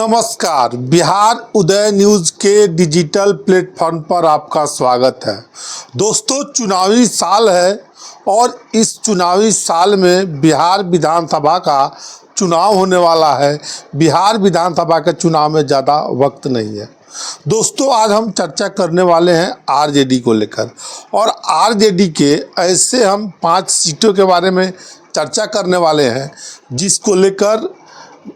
नमस्कार। बिहार उदय न्यूज़ के digital platform पर आपका स्वागत है। दोस्तों, चुनावी साल है और इस चुनावी साल में बिहार विधानसभा का चुनाव होने वाला है। बिहार विधानसभा के चुनाव में ज़्यादा वक्त नहीं है। दोस्तों, आज हम चर्चा करने वाले हैं आरजेडी को लेकर, और आरजेडी के ऐसे हम 5 सीटों के बारे में चर्चा करने वाले हैं जिसको लेकर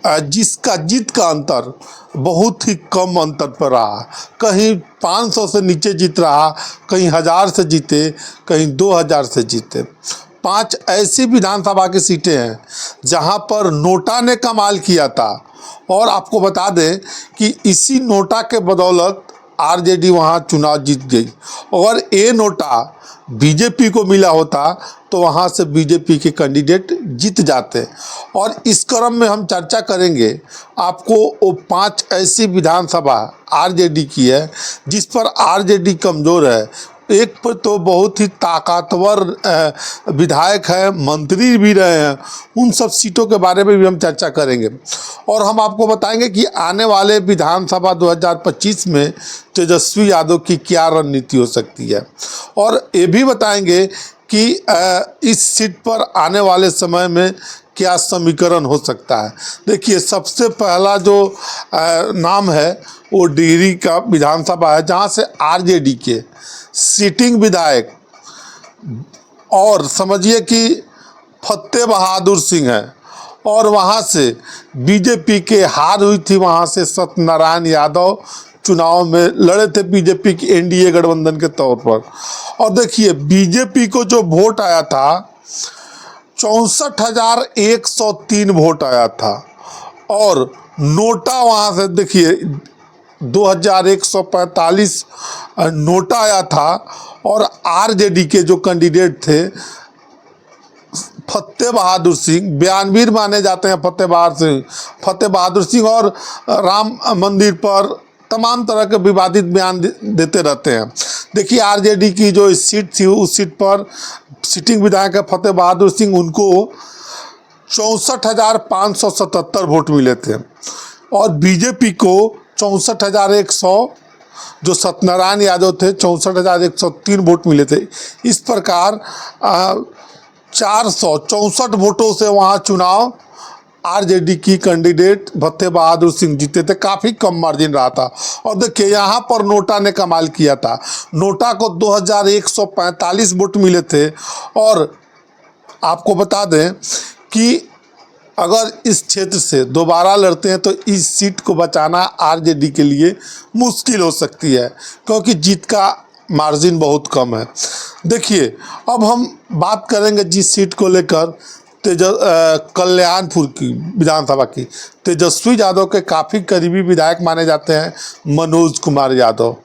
जिसका जीत का अंतर बहुत ही कम अंतर पर रहा। कहीं 500 से नीचे जीत रहा, कहीं 1000 से जीते, कहीं 2000 से जीते। 5 ऐसी विधानसभा की सीटें हैं जहां पर नोटा ने कमाल किया था, और आपको बता दें कि इसी नोटा के बदौलत आरजेडी वहां चुनाव जीत गई। और ये नोटा बीजेपी को मिला होता तो वहां से बीजेपी के कैंडिडेट जीत जाते। और इस क्रम में हम चर्चा करेंगे आपको वो 5 ऐसी विधानसभा आरजेडी की है जिस पर आरजेडी कमज़ोर है। एक पर तो बहुत ही ताकतवर विधायक है, मंत्री भी रहे हैं। उन सब सीटों के बारे में भी हम चर्चा करेंगे, और हम आपको बताएंगे कि आने वाले विधानसभा 2025 में तेजस्वी यादव की क्या रणनीति हो सकती है, और ये भी बताएंगे कि इस सीट पर आने वाले समय में क्या समीकरण हो सकता है। देखिए, सबसे पहला जो नाम है वो डिहरी का विधानसभा है, जहां से आरजेडी के सिटिंग विधायक और समझिए कि फतेह बहादुर सिंह है, और वहां से बीजेपी के हार हुई थी। वहां से सत्यनारायण यादव चुनाव में लड़े थे बीजेपी की एनडीए गठबंधन के तौर पर। और देखिए, बीजेपी को जो वोट आया था 64,103 वोट आया था, और नोटा वहां से देखिए 2145 नोटा आया था। और आरजेडी के जो कैंडिडेट थे फतेह बहादुर सिंह, बयानवीर माने जाते हैं फतेह बहादुर सिंह, और राम मंदिर पर तमाम तरह के विवादित बयान देते रहते हैं। देखिए, आरजेडी की जो सीट थी उस सीट पर सिटिंग विधायक है फतेह बहादुर सिंह, उनको 64,577 वोट मिले थे, और बीजेपी को 64,100, जो सत्यनारायण यादव थे 64,103 वोट मिले थे। इस प्रकार 464 वोटों से वहाँ चुनाव आरजेडी की कैंडिडेट फतेह बहादुर सिंह जीते थे। काफ़ी कम मार्जिन रहा था। और देखिए, यहाँ पर नोटा ने कमाल किया था। नोटा को 2145 वोट मिले थे, और आपको बता दें कि अगर इस क्षेत्र से दोबारा लड़ते हैं तो इस सीट को बचाना आरजेडी के लिए मुश्किल हो सकती है, क्योंकि जीत का मार्जिन बहुत कम है। देखिए, अब हम बात करेंगे जिस सीट को लेकर कल्याणपुर की विधानसभा की। तेजस्वी यादव के काफ़ी करीबी विधायक माने जाते हैं मनोज कुमार यादव।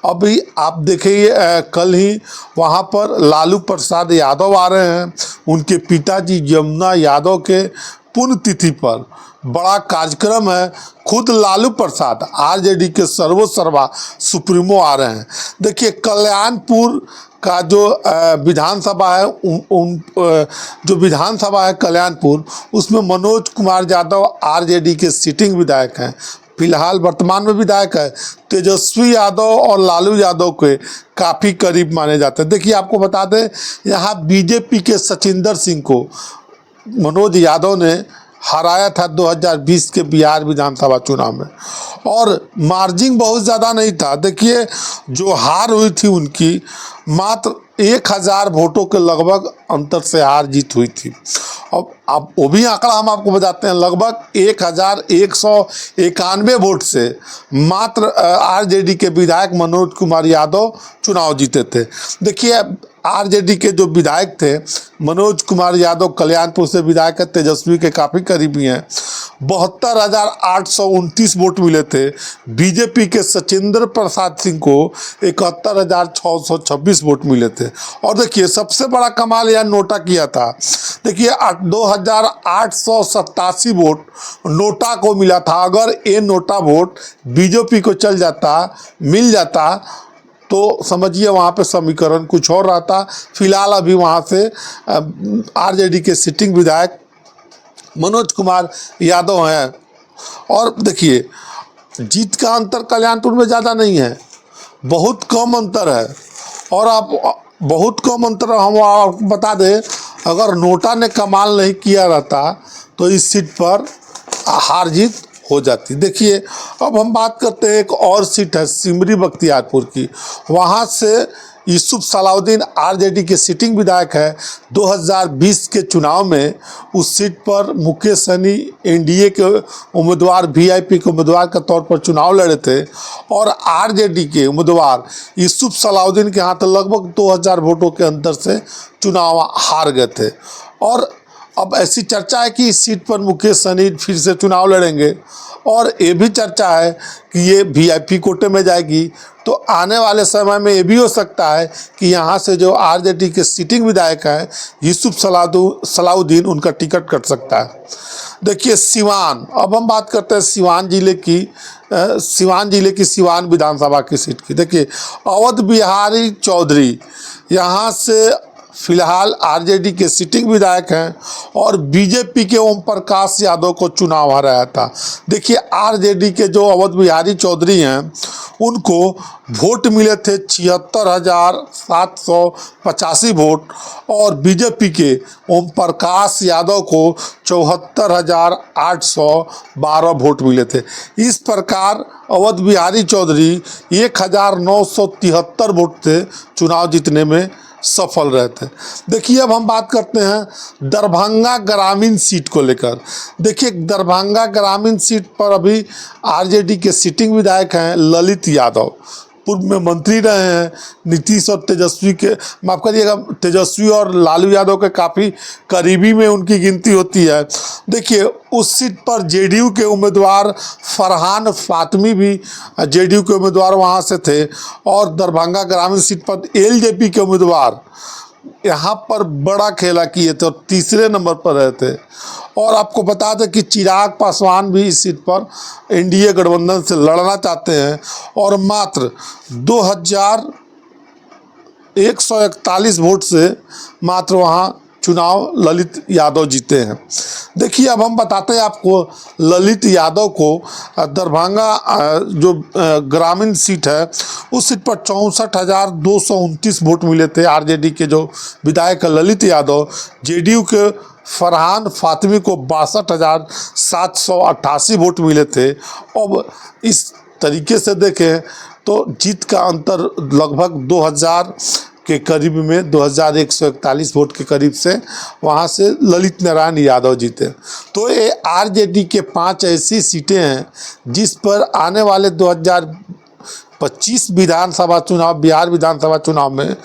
अभी आप देखिए, कल ही वहाँ पर लालू प्रसाद यादव आ रहे हैं। उनके पिताजी यमुना यादव के पुण्यतिथि पर बड़ा कार्यक्रम है। खुद लालू प्रसाद आरजेडी के सर्वोसर्वा सुप्रीमो आ रहे हैं। देखिए, कल्याणपुर का जो विधानसभा है जो विधानसभा है कल्याणपुर, उसमें मनोज कुमार यादव आरजेडी के सिटिंग विधायक हैं। फिलहाल वर्तमान में विधायक है। तेजस्वी यादव और लालू यादव के काफ़ी करीब माने जाते हैं। देखिए, आपको बता दें, यहाँ बीजेपी के सचिंदर सिंह को मनोज यादव ने हराया था 2020 के बिहार विधानसभा चुनाव में, और मार्जिन बहुत ज़्यादा नहीं था। देखिए, जो हार हुई थी उनकी मात्र 1000 वोटों के लगभग अंतर से हार जीत हुई थी। अब आप वो भी आंकड़ा हम आपको बताते हैं, लगभग 1191 वोट से मात्र आरजेडी के विधायक मनोज कुमार यादव चुनाव जीते थे। देखिए, आरजेडी के जो विधायक थे मनोज कुमार यादव कल्याणपुर से विधायक है, तेजस्वी के काफ़ी करीबी हैं। 72,829 वोट मिले थे। बीजेपी के सचिंद्र प्रसाद सिंह को 71,626 वोट मिले थे। और देखिए, सबसे बड़ा कमाल यह नोटा किया था। देखिए, 2,887 वोट नोटा को मिला था। अगर ये नोटा वोट बीजेपी को मिल जाता तो समझिए वहाँ पे समीकरण कुछ और रहता। फिलहाल अभी वहाँ से आरजेडी के सिटिंग विधायक मनोज कुमार यादव हैं। और देखिए, जीत का अंतर कल्याणपुर में ज़्यादा नहीं है, बहुत कम अंतर है। और आप बहुत कम अंतर, हम आपको बता दें, अगर नोटा ने कमाल नहीं किया रहता तो इस सीट पर हार जीत हो जाती। देखिए, अब हम बात करते हैं, एक और सीट है सिमरी बख्तियारपुर की। वहाँ से यूसुफ सलाउद्दीन आरजेडी के सिटिंग विधायक है। 2020 के चुनाव में उस सीट पर मुकेश सहनी एनडीए के उम्मीदवार, वीआईपी के उम्मीदवार के तौर पर चुनाव लड़े थे और आरजेडी के उम्मीदवार यूसुफ सलाउद्दीन के हाथ लगभग 2000 वोटों के अंतर से चुनाव हार गए थे। और अब ऐसी चर्चा है कि इस सीट पर मुकेश सहनी फिर से चुनाव लड़ेंगे और ये भी चर्चा है कि ये वीआईपी कोटे में जाएगी। तो आने वाले समय में ये भी हो सकता है कि यहाँ से जो आरजेडी के सिटिंग विधायक हैं यूसुफ सलाउद्दीन, उनका टिकट कट सकता है। देखिए, सिवान, अब हम बात करते हैं सिवान जिले की सिवान विधानसभा की सीट की। देखिए, अवध बिहारी चौधरी यहाँ से फिलहाल आरजेडी के सिटिंग विधायक हैं और बीजेपी के ओम प्रकाश यादव को चुनाव हराया था। देखिए, आरजेडी के जो अवध बिहारी चौधरी हैं उनको वोट मिले थे 76,785 वोट और बीजेपी के ओम प्रकाश यादव को 74,812 वोट मिले थे। इस प्रकार अवध बिहारी चौधरी 1,973 वोट से चुनाव जीतने में सफल रहे थे। देखिए, अब हम बात करते हैं दरभंगा ग्रामीण सीट को लेकर। देखिए, दरभंगा ग्रामीण सीट पर अभी आरजेडी के सिटिंग विधायक हैं ललित यादव, पूर्व में मंत्री रहे हैं। नीतीश और तेजस्वी के, माफ़ करिएगा, तेजस्वी और लालू यादव के काफ़ी करीबी में उनकी गिनती होती है। देखिए, उस सीट पर जेडीयू के उम्मीदवार फरहान फातमी भी जेडीयू के उम्मीदवार वहां से थे और दरभंगा ग्रामीण सीट पर एलजेपी के उम्मीदवार यहाँ पर बड़ा खेला किए थे और तीसरे नंबर पर रहे थे। और आपको बता दें कि चिराग पासवान भी इस सीट पर एनडीए गठबंधन से लड़ना चाहते हैं और मात्र 2141 वोट से मात्र वहाँ चुनाव ललित यादव जीते हैं। देखिए, अब हम बताते हैं आपको ललित यादव को दरभंगा जो ग्रामीण सीट है उस सीट पर 64,229 वोट मिले थे। आरजेडी के जो विधायक ललित यादव, जेडीयू के फरहान फातमी को 62,788 वोट मिले थे। अब इस तरीके से देखें तो जीत का अंतर लगभग 2000 के करीब में 2141 वोट के करीब से वहाँ से ललित नारायण यादव जीते। तो ये आरजेडी के 5 ऐसी सीटें हैं जिस पर आने वाले 2025 विधानसभा चुनाव, बिहार विधानसभा चुनाव में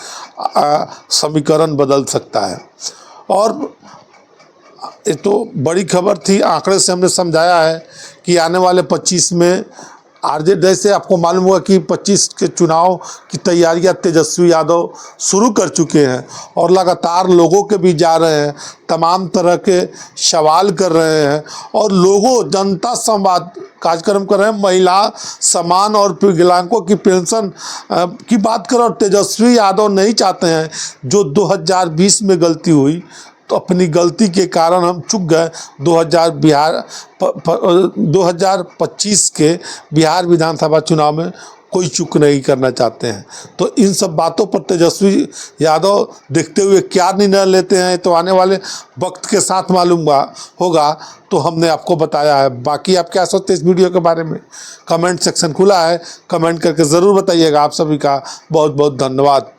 समीकरण बदल सकता है। और ये तो बड़ी खबर थी, आंकड़े से हमने समझाया है कि आने वाले 25 में आरजेडी, जैसे आपको मालूम हुआ कि 25 के चुनाव की तैयारियां तेजस्वी यादव शुरू कर चुके हैं और लगातार लोगों के बीच जा रहे हैं, तमाम तरह के सवाल कर रहे हैं और लोगों जनता संवाद कार्यक्रम कर रहे हैं। महिला समान और विकलांगों की पेंशन की बात करें और तेजस्वी यादव नहीं चाहते हैं जो 2020 में गलती हुई, तो अपनी गलती के कारण हम चूक गए। 2025 के बिहार विधानसभा चुनाव में कोई चूक नहीं करना चाहते हैं। तो इन सब बातों पर तेजस्वी यादव देखते हुए क्या निर्णय लेते हैं तो आने वाले वक्त के साथ मालूम होगा। तो हमने आपको बताया है। बाकी आप क्या सोचते हैं इस वीडियो के बारे में? कमेंट सेक्शन खुला है, कमेंट करके ज़रूर बताइएगा। आप सभी का बहुत बहुत धन्यवाद।